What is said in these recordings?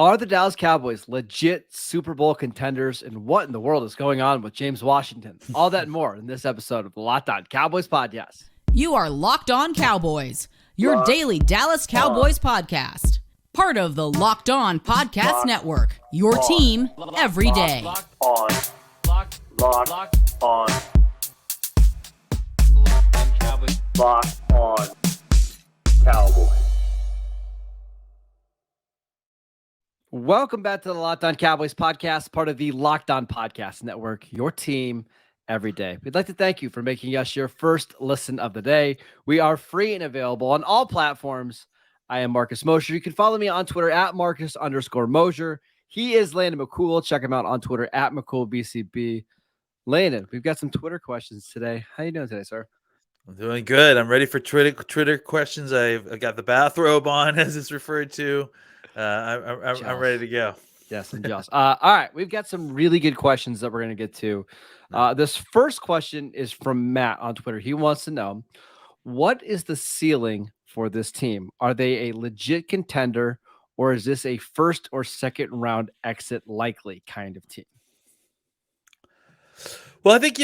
Are the Dallas Cowboys legit Super Bowl contenders? And what in the world is going on with James Washington? All that and more in this episode of the Locked On Cowboys podcast. You are Locked On Cowboys, your daily Dallas Cowboys podcast. Part of the Locked On Podcast Network, your team every day. Locked On Cowboys. Locked On Cowboys. Welcome back to the Locked On Cowboys podcast, part of the Locked On Podcast Network, your team every day. We'd like to thank you for making us your first listen of the day. We are free and available on all platforms. I am Marcus Mosher. You can follow me on Twitter at Marcus_Mosher. He is Landon McCool. Check him out on Twitter at McCoolBCB. Landon, we've got some Twitter questions today. How you doing today, sir? I'm doing good. I'm ready for Twitter questions. I've got the bathrobe on, as it's referred to. I'm ready to go. Yes, I'm jealous. All right, we've got some really good questions that we're going to get to. This first question is from Matt on Twitter. He wants to know, what is the ceiling for this team? Are they a legit contender, or is this a first or second round exit likely kind of team? Well, I think,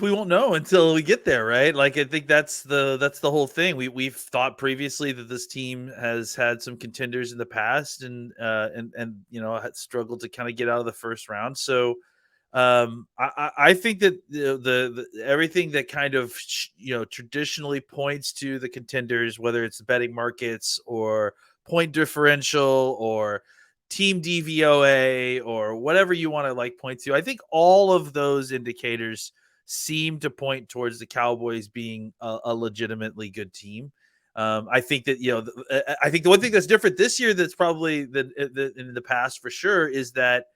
we won't know until we get there, right? Like, I think that's the whole thing. We've thought previously that this team has had some contenders in the past and had struggled to kind of get out of the first round. So I think that the everything that kind of traditionally points to the contenders, whether it's the betting markets or point differential or team DVOA or whatever you want to point to, I think all of those indicators seem to point towards the Cowboys being a legitimately good team. I think that I think the one thing that's different this year that's probably in the past for sure is that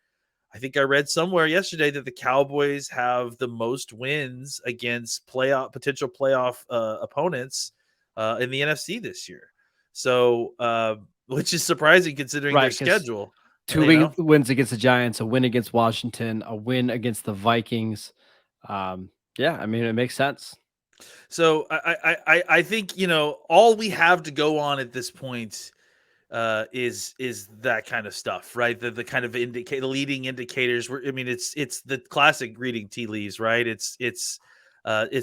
I think I read somewhere yesterday that the Cowboys have the most wins against potential playoff opponents in the NFC this year. So, which is surprising considering their schedule. Two wins against the Giants, a win against Washington, a win against the Vikings. It makes sense. So I think, all we have to go on at this point is that kind of stuff, right? The kind of the leading indicators. It's the classic reading tea leaves, right? It's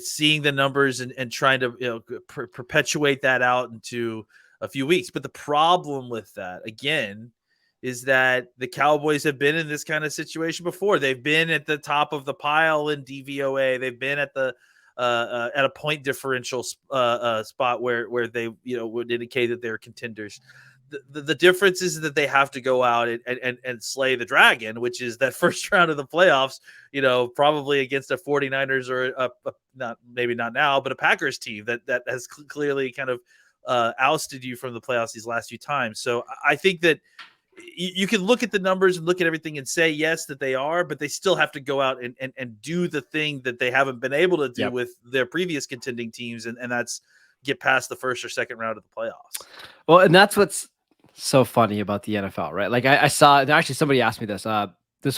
seeing the numbers and trying to perpetuate that out into a few weeks. But the problem with that, again, is that the Cowboys have been in this kind of situation before. They've been at the top of the pile in DVOA. They've been at the at a point differential spot where they would indicate that they're contenders. The difference is that they have to go out and slay the dragon, which is that first round of the playoffs, probably against a 49ers or maybe not now, but a Packers team that has clearly kind of ousted you from the playoffs these last few times. So I think that you can look at the numbers and look at everything and say, yes, that they are, but they still have to go out and do the thing that they haven't been able to do with their previous contending teams. And that's get past the first or second round of the playoffs. Well, and that's what's so funny about the NFL, right? Like I saw, actually somebody asked me this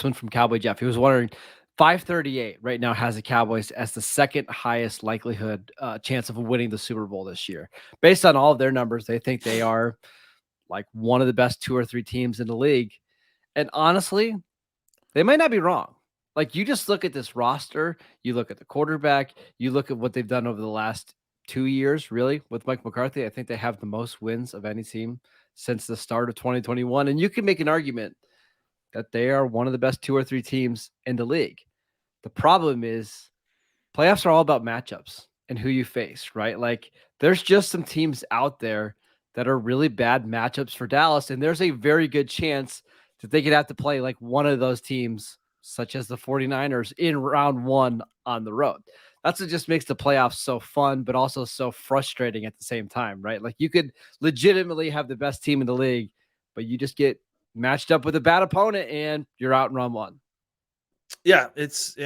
one from Cowboy Jeff. He was wondering, 538 right now has the Cowboys as the second highest likelihood chance of winning the Super Bowl this year. Based on all of their numbers, they think they are like one of the best 2 or 3 teams in the league. And honestly, they might not be wrong. Like, you just look at this roster, you look at the quarterback, you look at what they've done over the last 2 years, really, with Mike McCarthy. I think they have the most wins of any team since the start of 2021. And you can make an argument that they are one of the best 2 or 3 teams in the league. The problem is playoffs are all about matchups and who you face, right? Like, there's just some teams out there that are really bad matchups for Dallas, and there's a very good chance that they could have to play like one of those teams, such as the 49ers, in round 1 on the road. That's what just makes the playoffs so fun, but also so frustrating at the same time, right? Like, you could legitimately have the best team in the league, but you just get matched up with a bad opponent and you're out in round 1. Yeah, it's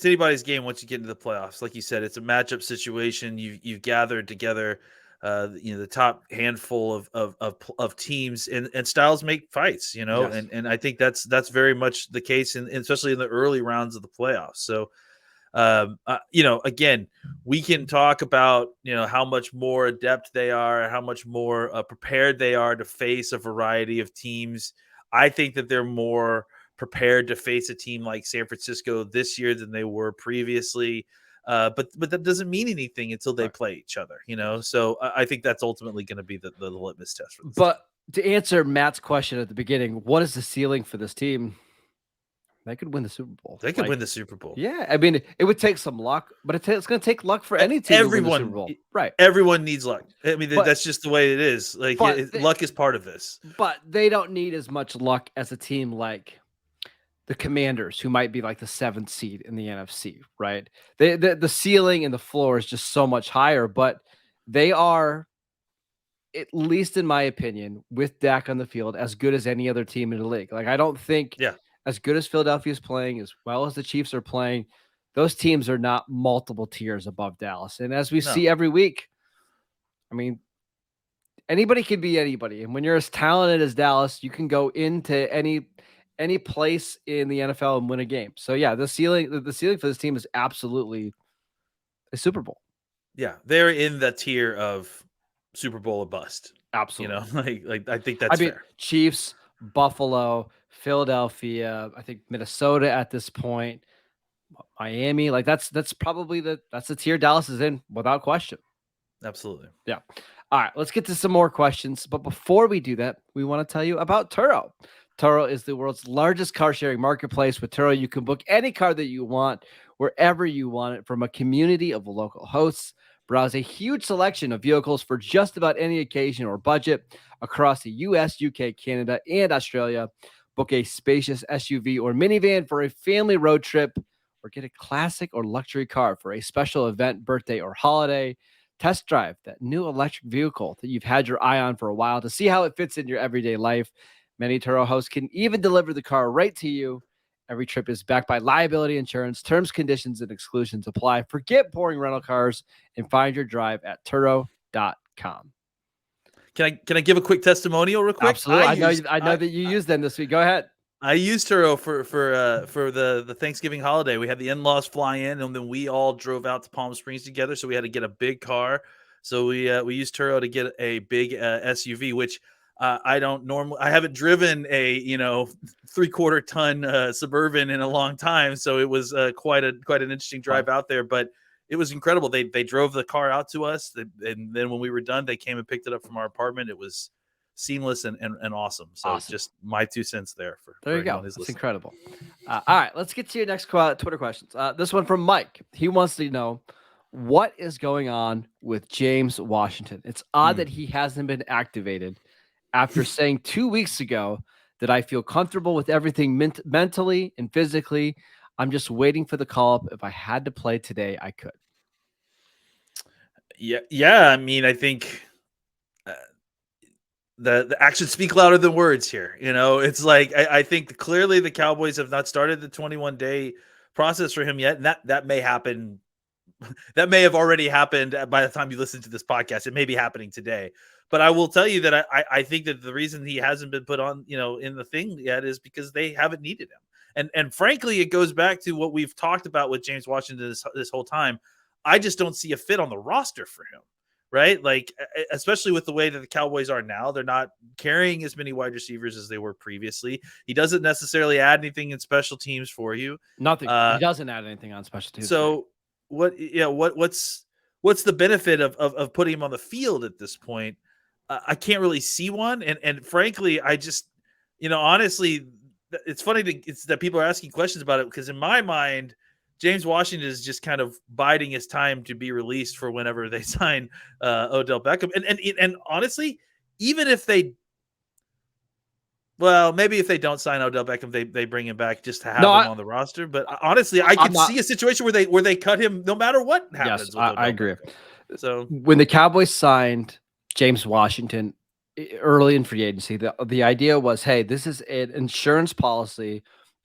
anybody's game once you get into the playoffs. Like you said, it's a matchup situation. You've gathered together, the top handful of teams, and styles make fights. Yes. And I think that's very much the case, especially in the early rounds of the playoffs. So, again, we can talk about how much more adept they are, how much more prepared they are to face a variety of teams. I think that they're more prepared to face a team like San Francisco this year than they were previously. But that doesn't mean anything until they play each other, So I think that's ultimately going to be the litmus test for this team. But to answer Matt's question at the beginning, what is the ceiling for this team? They could win the Super Bowl. They could win the Super Bowl. Yeah, I mean, it would take some luck, but it's going to take luck for any team to win the Super Bowl. Right. Everyone needs luck. I mean, that's just the way it is. Like, luck is part of this. But they don't need as much luck as a team like the Commanders, who might be like the 7th seed in the NFC, right? The ceiling and the floor is just so much higher, but they are, at least in my opinion, with Dak on the field, as good as any other team in the league. Like, I don't think as good as Philadelphia is playing, as well as the Chiefs are playing, those teams are not multiple tiers above Dallas. And as we see every week, I mean, anybody can be anybody. And when you're as talented as Dallas, you can go into any place in the NFL and win a game. So yeah, the ceiling for this team is absolutely a Super Bowl. Yeah, they're in the tier of Super Bowl or bust. Absolutely. Like I think that's fair. Chiefs, Buffalo, Philadelphia, I think Minnesota at this point, Miami, like that's probably that's the tier Dallas is in without question. Absolutely. Yeah. All right, let's get to some more questions. But before we do that, we want to tell you about Turo. Turo is the world's largest car sharing marketplace. With Turo, you can book any car that you want, wherever you want it, from a community of local hosts. Browse a huge selection of vehicles for just about any occasion or budget across the US, UK, Canada, and Australia. Book a spacious SUV or minivan for a family road trip, or get a classic or luxury car for a special event, birthday, or holiday. Test drive that new electric vehicle that you've had your eye on for a while to see how it fits in your everyday life. Many Turo hosts can even deliver the car right to you. Every trip is backed by liability insurance. Terms, conditions, and exclusions apply. Forget boring rental cars and find your drive at Turo.com. Can I give a quick testimonial real quick? Absolutely. I know that you used them this week. Go ahead. I used Turo for the Thanksgiving holiday. We had the in-laws fly in, and then we all drove out to Palm Springs together. So we had to get a big car. So we used Turo to get a big SUV, which I haven't driven a 3/4 ton Suburban in a long time. So it was quite an interesting drive out there, but it was incredible. They drove the car out to us, and then when we were done, they came and picked it up from our apartment. It was seamless and awesome. So just my 2 cents there. There you go. It's incredible. All right, let's get to your next Twitter questions. This one from Mike. He wants to know, what is going on with James Washington? It's odd that he hasn't been activated after saying 2 weeks ago that I feel comfortable with everything mentally and physically. I'm just waiting for the call up. If I had to play today, I could. Yeah. I mean, I think the actions speak louder than words here. It's like I think clearly the Cowboys have not started the 21-day process for him yet, and that may happen. That may have already happened by the time you listen to this podcast. It may be happening today. But I will tell you that I think that the reason he hasn't been put on, in the thing yet is because they haven't needed him. And frankly, it goes back to what we've talked about with James Washington this whole time. I just don't see a fit on the roster for him, right? Like, especially with the way that the Cowboys are now, they're not carrying as many wide receivers as they were previously. He doesn't necessarily add anything in special teams for you. Nothing. He doesn't add anything on special teams. So what's the benefit of putting him on the field at this point? I can't really see one. And frankly, I just, honestly, it's funny that people are asking questions about it, because in my mind, James Washington is just kind of biding his time to be released for whenever they sign Odell Beckham. And honestly, even if maybe if they don't sign Odell Beckham, they bring him back just to have him on the roster. But honestly, I could see a situation where they cut him no matter what happens. Yes, I agree. Beckham. So when the Cowboys signed James Washington early in free agency, the idea was, hey, this is an insurance policy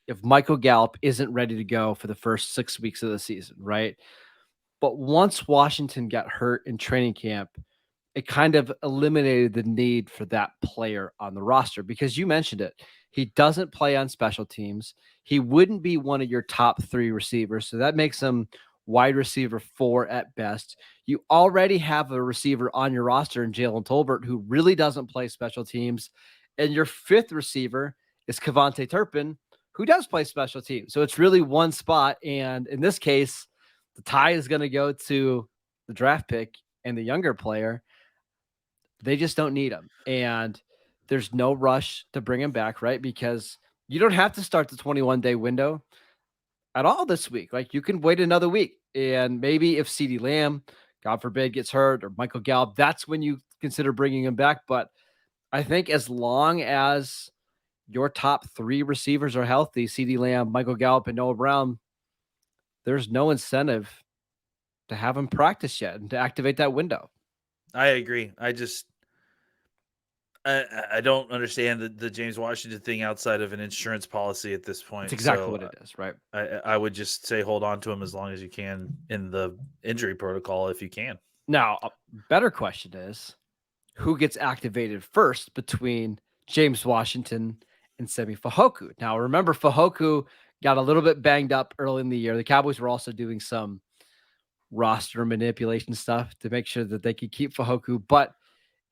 if Michael Gallup isn't ready to go for the first 6 weeks of the season, right? But once Washington got hurt in training camp, it kind of eliminated the need for that player on the roster, because you mentioned it. He doesn't play on special teams. He wouldn't be one of your top 3 receivers. So that makes him wide receiver 4 at best. You already have a receiver on your roster in Jalen Tolbert, who really doesn't play special teams. And your 5th receiver is Kevontae Turpin, who does play special teams. So it's really one spot. And in this case, the tie is going to go to the draft pick and the younger player. They just don't need him. And there's no rush to bring him back, right? Because you don't have to start the 21-day window at all this week. Like, you can wait another week. And maybe if CeeDee Lamb, God forbid, gets hurt, or Michael Gallup, that's when you consider bringing him back. But I think as long as your top 3 receivers are healthy, CeeDee Lamb, Michael Gallup, and Noah Brown, there's no incentive to have him practice yet and to activate that window. I agree. I don't understand the James Washington thing outside of an insurance policy at this point. It's exactly what it is, right? I would just say hold on to him as long as you can in the injury protocol if you can. Now, a better question is, who gets activated first between James Washington and Semi Fehoko? Now, remember, Fehoko got a little bit banged up early in the year. The Cowboys were also doing some roster manipulation stuff to make sure that they could keep Fehoko. But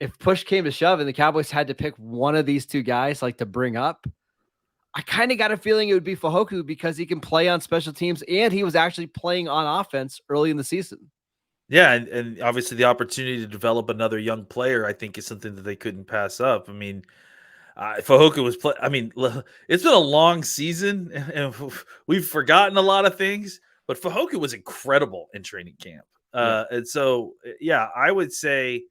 if push came to shove and the Cowboys had to pick one of these 2 guys, like, to bring up, I kind of got a feeling it would be Fehoko because he can play on special teams and he was actually playing on offense early in the season. Yeah, and obviously the opportunity to develop another young player, I think, is something that they couldn't pass up. I mean, Fehoko was it's been a long season, and we've forgotten a lot of things, but Fehoko was incredible in training camp. And so, yeah, I would say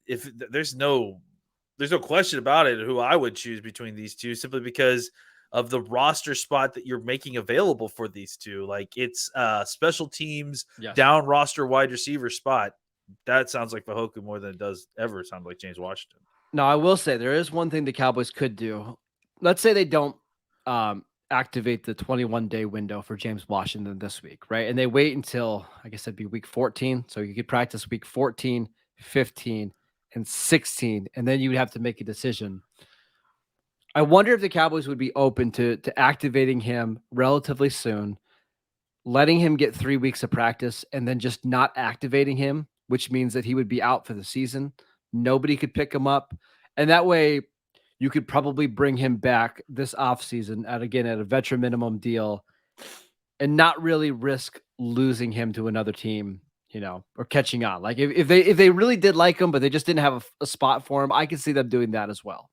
if there's no question about it who I would choose between these 2, simply because of the roster spot that you're making available for these 2. Like, it's special teams, down roster wide receiver spot. That sounds like Fehoko more than it does ever sound like James Washington. Now, I will say there is one thing the Cowboys could do. Let's say they don't activate the 21-day window for James Washington this week, right? And they wait until, I guess it'd be week 14. So you could practice week 14, 15, and 16, and then you would have to make a decision. I wonder if the Cowboys would be open to activating him relatively soon, letting him get 3 weeks of practice, and then just not activating him, which means that he would be out for the season. Nobody could pick him up. And that way you could probably bring him back this offseason at a veteran minimum deal and not really risk losing him to another team, or catching on. Like, if they really did like him, but they just didn't have a spot for him, I could see them doing that as well.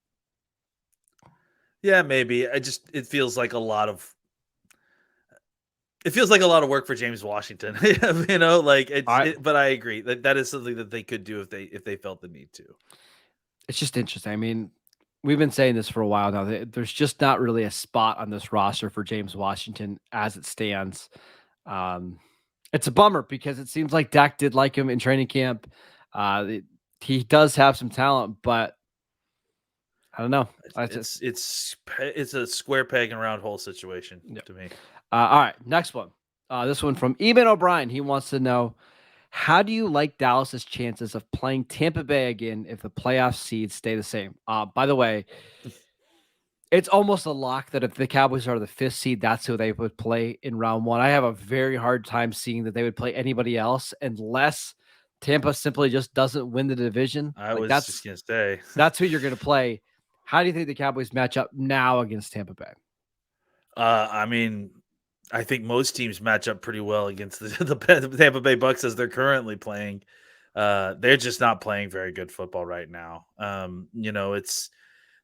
Yeah, maybe. It feels like a lot of work for James Washington, but I agree that is something that they could do if they felt the need to. It's just interesting. I mean, we've been saying this for a while now. There's just not really a spot on this roster for James Washington as it stands. It's a bummer because it seems like Dak did like him in training camp. He does have some talent, but I don't know. It's a square peg and round hole situation to me. All right, next one. This one from Eamon O'Brien. He wants to know, how do you like Dallas's chances of playing Tampa Bay again if the playoff seeds stay the same? By the way, it's almost a lock that if the Cowboys are the 5th seed, that's who they would play in round 1. I have a very hard time seeing that they would play anybody else unless Tampa simply just doesn't win the division. Just going to say. That's who you're going to play. How do you think the Cowboys match up now against Tampa Bay? I mean, I think most teams match up pretty well against the Tampa Bay Bucks as they're currently playing. They're just not playing very good football right now.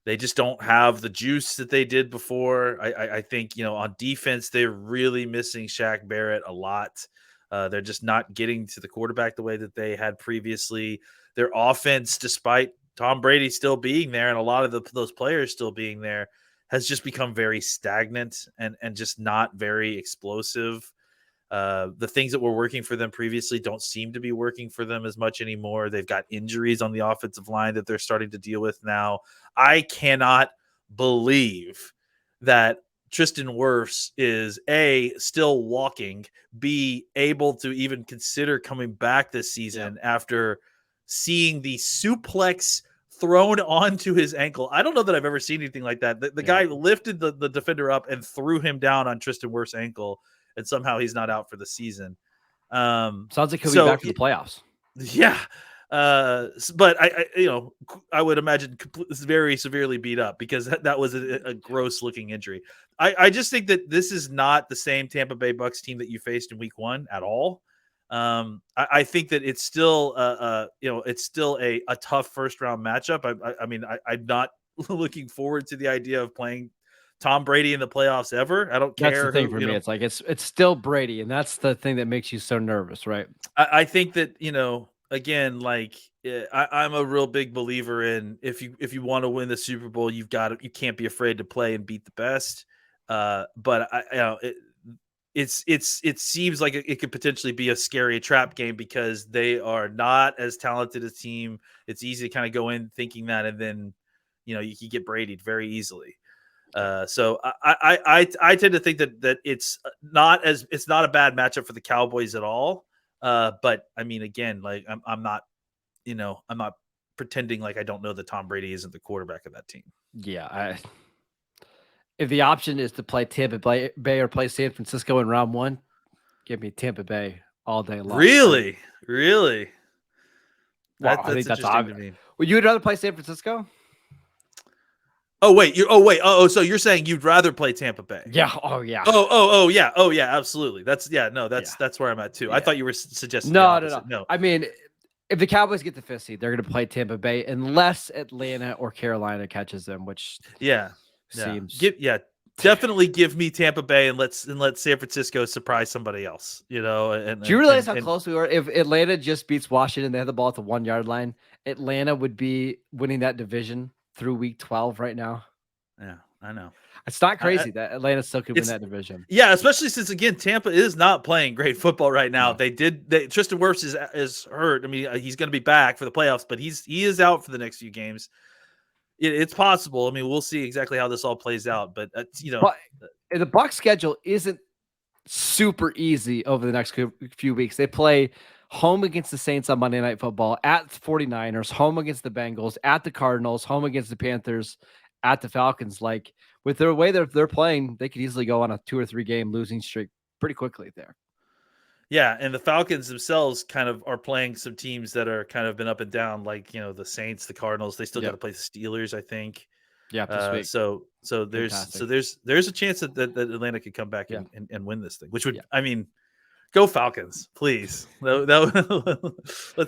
They just don't have the juice that they did before. I think, on defense, they're really missing Shaq Barrett a lot. They're just not getting to the quarterback the way that they had previously. Their offense, despite Tom Brady still being there and a lot of those players still being there, has just become very stagnant and just not very explosive. The things that were working for them previously don't seem to be working for them as much anymore. They've got injuries on the offensive line that they're starting to deal with now. I cannot believe that Tristan Wirfs is A, still walking, B, able to even consider coming back this season after seeing the suplex thrown onto his ankle. I don't know that I've ever seen anything like that. The guy lifted the defender up and threw him down on Tristan Wirfs' ankle, and somehow he's not out for the season. Sounds like he'll be back for the playoffs. Yeah. But I would imagine very severely beat up because that was a gross looking injury. I just think that this is not the same Tampa Bay Bucks team that you faced in week 1 at all. I think that it's still it's still a tough first round matchup. I'm not looking forward to the idea of playing Tom Brady in the playoffs ever. I don't care. That's the thing for me. It's like it's still Brady, and that's the thing that makes you so nervous, right? I think that again, like I'm a real big believer in if you want to win the Super Bowl, you can't be afraid to play and beat the best. But it seems like it could potentially be a scary trap game because they are not as talented a team. It's easy to kind of go in thinking that, and then you can get Brady'd very easily. So I tend to think that it's not a bad matchup for the Cowboys at all. But I mean, again, like I'm not pretending like I don't know that Tom Brady isn't the quarterback of that team. Yeah. If the option is to play Tampa Bay or play San Francisco in round 1, give me Tampa Bay all day long. Really? Well, I think that's obvious. To me. Would you rather play San Francisco? So you're saying you'd rather play Tampa Bay? Yeah. Oh yeah. Oh yeah. Absolutely. That's where I'm at too. Yeah. I thought you were suggesting no. I mean, if the Cowboys get the 5th seed, they're going to play Tampa Bay unless Atlanta or Carolina catches them, which seems definitely give me Tampa Bay and let San Francisco surprise somebody else. And do you realize how close we were? If Atlanta just beats Washington, they have the ball at the 1 yard line. Atlanta would be winning that division through week 12 right now. Yeah, I know. It's not crazy that Atlanta still could win that division. Yeah, especially since again Tampa is not playing great football right now. No. Tristan Wirfs is hurt. I mean, he's going to be back for the playoffs, but he is out for the next few games. It's possible. I mean, we'll see exactly how this all plays out. But but the Bucs schedule isn't super easy over the next few weeks. They play home against the Saints on Monday Night Football, at 49ers, home against the Bengals, at the Cardinals, home against the Panthers, at the Falcons. Like with their way they're playing, they could easily go on a 2 or 3 game losing streak pretty quickly there. Yeah, and the Falcons themselves kind of are playing some teams that are kind of been up and down, like the Saints, the Cardinals. They still got to play the Steelers, I think. Yeah, this week. So there's a chance that Atlanta could come back and win this thing, which would I mean, go Falcons, please. Let's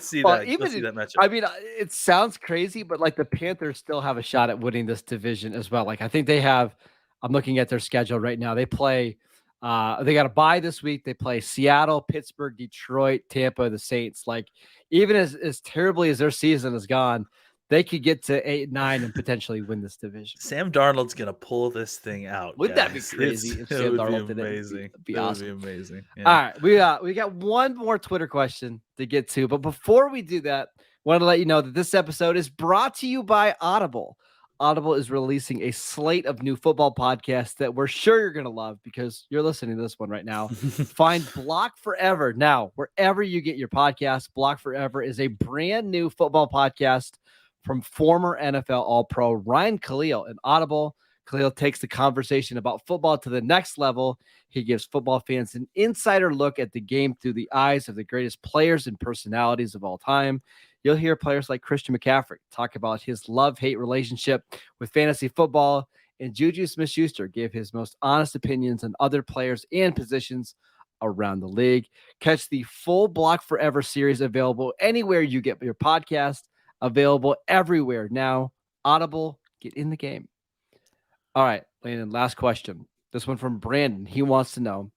see that. Let's see that matchup. I mean, it sounds crazy, but like the Panthers still have a shot at winning this division as well. Like I think they have. I'm looking at their schedule right now. They play. They got a bye this week. They play Seattle, Pittsburgh, Detroit, Tampa, the Saints. Like even as terribly as their season has gone, they could get to 8-9 and potentially win this division. Sam Darnold's gonna pull this thing out. Wouldn't that be crazy? If Sam Darnold did it? It'd be awesome. Would be amazing. Yeah. All right, we got one more Twitter question to get to, but before we do that, I want to let you know that this episode is brought to you by Audible. Audible is releasing a slate of new football podcasts that we're sure you're going to love because you're listening to this one right now. Find Block Forever now, wherever you get your podcasts. Block Forever is a brand new football podcast from former NFL All-Pro Ryan Khalil and Audible. Khalil takes the conversation about football to the next level. He gives football fans an insider look at the game through the eyes of the greatest players and personalities of all time. You'll hear players like Christian McCaffrey talk about his love-hate relationship with fantasy football, and Juju Smith-Schuster give his most honest opinions on other players and positions around the league. Catch the full Block Forever series available anywhere you get your podcast, available everywhere now. Audible, get in the game. All right, Landon, last question. This one from Brandon. He wants to know,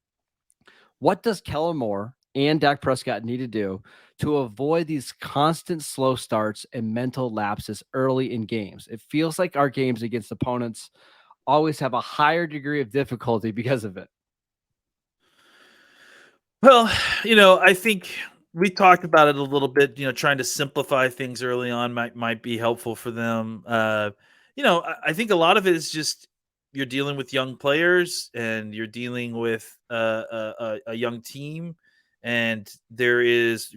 what does Kellen Moore and Dak Prescott need to do to avoid these constant slow starts and mental lapses early in games? It feels like our games against opponents always have a higher degree of difficulty because of it. Well, I think we talked about it a little bit, trying to simplify things early on might be helpful for them. I think a lot of it is just you're dealing with young players and you're dealing with a young team. And there's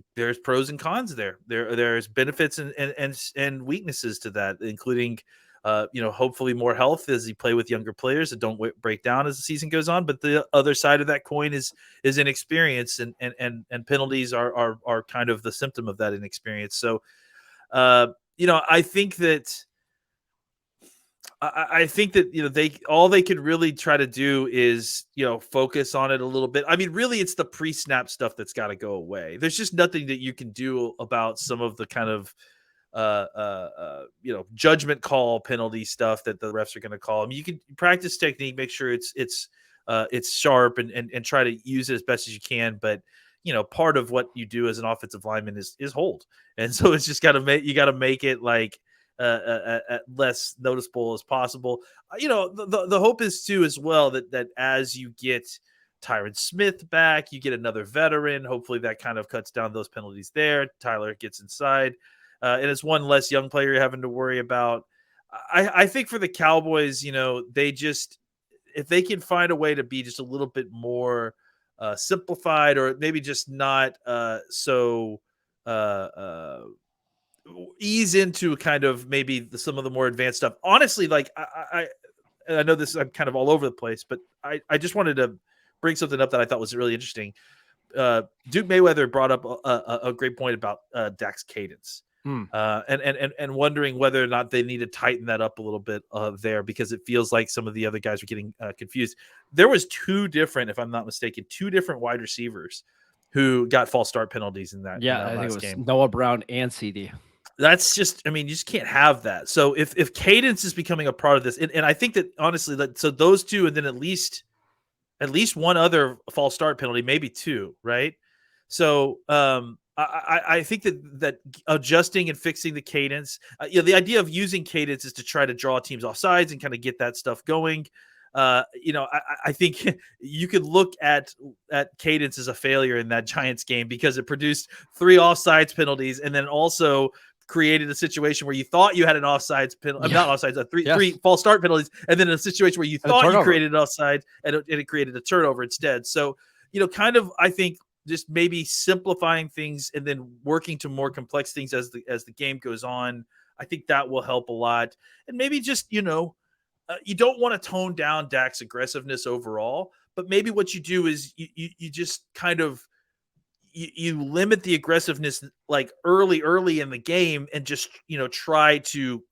pros and cons there. There's benefits and weaknesses to that, including hopefully more health as you play with younger players that don't break down as the season goes on. But the other side of that coin is inexperience, and penalties are kind of the symptom of that inexperience. So I think that all they could really try to do is focus on it a little bit. I mean, really, it's the pre-snap stuff that's got to go away. There's just nothing that you can do about some of the kind of judgment call penalty stuff that the refs are going to call. I mean, you can practice technique, make sure it's sharp, and try to use it as best as you can. But part of what you do as an offensive lineman is hold, and so it's just got to make it like less noticeable as possible. The hope is too as well that as you get Tyron Smith back, you get another veteran. Hopefully that kind of cuts down those penalties there. Tyler gets inside. And it's one less young player you're having to worry about. I think for the Cowboys, they just, if they can find a way to be just a little bit more simplified, or maybe just not ease into kind of maybe some of the more advanced stuff. Honestly, like I know this, I'm kind of all over the place, but I just wanted to bring something up that I thought was really interesting. Duke Mayweather brought up a great point about Dak's cadence. And wondering whether or not they need to tighten that up a little bit there, because it feels like some of the other guys are getting confused. There was if I'm not mistaken, two different wide receivers who got false start penalties in that. I think it was game. Noah Brown and CD. That's just, I mean, you just can't have that. So if cadence is becoming a part of this, and I think that honestly, so those two, and then at least one other false start penalty, maybe two, right? So I think that adjusting and fixing the cadence, the idea of using cadence is to try to draw teams off sides and kind of get that stuff going. I think you could look at cadence as a failure in that Giants game, because it produced 3 offsides penalties, and then also created a situation where you thought you had an offsides penalty, not offsides, three false start penalties, and then in a situation where you thought you created an offside and it created a turnover instead. So, kind of, I think, just maybe simplifying things and then working to more complex things as the game goes on. I think that will help a lot. And maybe just, you don't want to tone down Dak's aggressiveness overall, but maybe what you do is you just kind of, you limit the aggressiveness like early in the game, and just, try to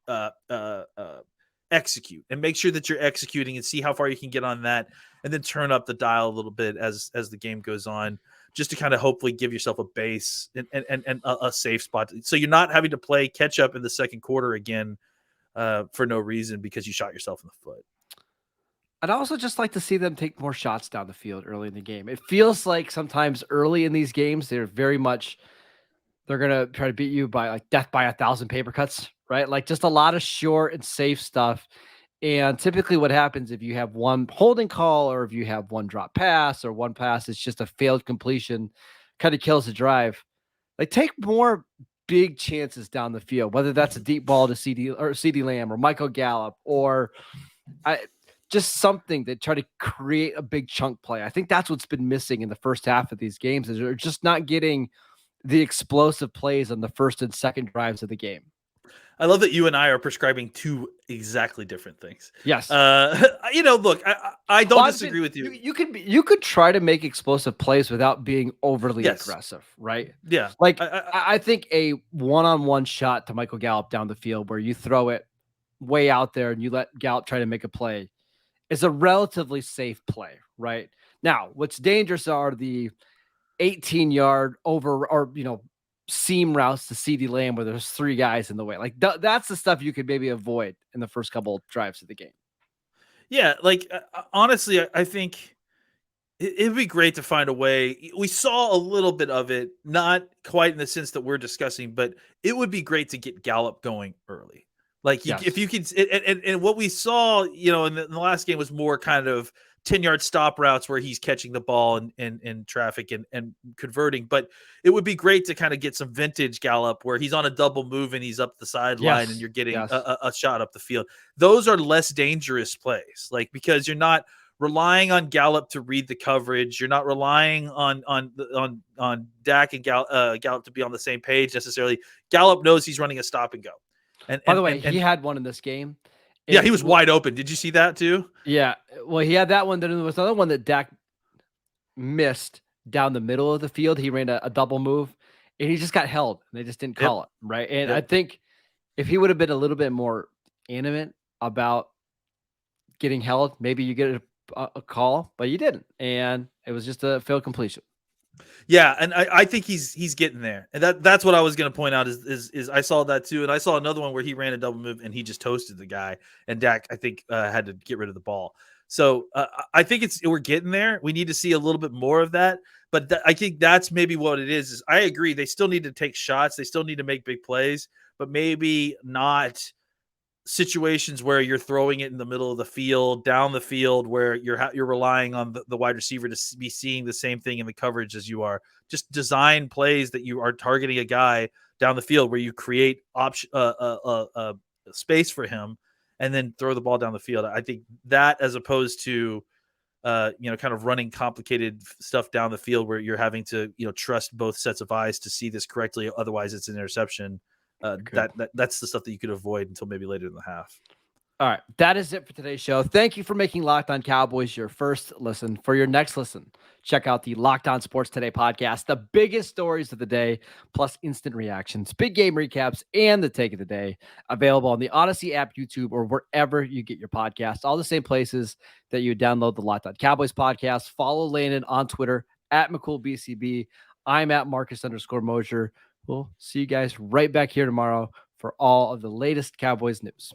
execute and make sure that you're executing and see how far you can get on that, and then turn up the dial a little bit as the game goes on, just to kind of hopefully give yourself a base and a safe spot. So you're not having to play catch up in the second quarter again for no reason because you shot yourself in the foot. I'd also just like to see them take more shots down the field early in the game. It feels like sometimes early in these games, they're going to try to beat you by like death by 1,000 paper cuts, right? Like just a lot of short and safe stuff. And typically what happens if you have one holding call, or if you have one drop pass, or one pass, it's just a failed completion, kind of kills the drive. Like take more big chances down the field, whether that's a deep ball to CD Lamb or Michael Gallup, or just something that try to create a big chunk play. I think that's what's been missing in the first half of these games, is they're just not getting the explosive plays on the first and second drives of the game. I love that you and I are prescribing two exactly different things. Yes. Look, I don't disagree with you. You could try to make explosive plays without being overly aggressive, right? Yeah. Like I think a one-on-one shot to Michael Gallup down the field, where you throw it way out there and you let Gallup try to make a play, is a relatively safe play, right? Now, what's dangerous are the 18-yard over, or seam routes to CD Lamb where there's 3 guys in the way. Like that's the stuff you could maybe avoid in the first couple of drives of the game. Yeah, like honestly, I think it'd be great to find a way. We saw a little bit of it, not quite in the sense that we're discussing, but it would be great to get Gallup going early. Like if you could, and what we saw, in the last game was more kind of 10-yard stop routes where he's catching the ball in traffic and converting. But it would be great to kind of get some vintage Gallup where he's on a double move and he's up the sideline and you're getting a shot up the field. Those are less dangerous plays, like, because you're not relying on Gallup to read the coverage. You're not relying on Dak and Gallup to be on the same page necessarily. Gallup knows he's running a stop and go. And by the way, he had one in this game. Yeah, he was wide open. Did you see that too? Yeah. Well, he had that one. Then there was another one that Dak missed down the middle of the field. He ran a double move, and he just got held, and they just didn't call it, right? And I Yep. think if he would have been a little bit more animate about getting held, maybe you get a call, but you didn't, and it was just a failed completion. Yeah, and I think he's getting there, and that's what I was going to point out is I saw that too, and I saw another one where he ran a double move and he just toasted the guy, and Dak I think had to get rid of the ball. So I think we're getting there. We need to see a little bit more of that, but I think that's maybe what it is. Is I agree they still need to take shots, they still need to make big plays, but maybe not situations where you're throwing it in the middle of the field, down the field, where you're relying on the wide receiver to be seeing the same thing in the coverage as you are. Just design plays that you are targeting a guy down the field where you create space for him, and then throw the ball down the field. I think that, as opposed to kind of running complicated stuff down the field where you're having to trust both sets of eyes to see this correctly, otherwise it's an interception. That's the stuff that you could avoid until maybe later in the half. All right, that is it for today's show. Thank you for making Locked On Cowboys your first listen. For your next listen, check out the Locked On Sports Today podcast, the biggest stories of the day, plus instant reactions, big game recaps, and the take of the day. Available on the Odyssey app, YouTube, or wherever you get your podcasts. All the same places that you download the Locked On Cowboys podcast. Follow Landon on Twitter at McCoolBCB. I'm at Marcus_Mosher. We'll see you guys right back here tomorrow for all of the latest Cowboys news.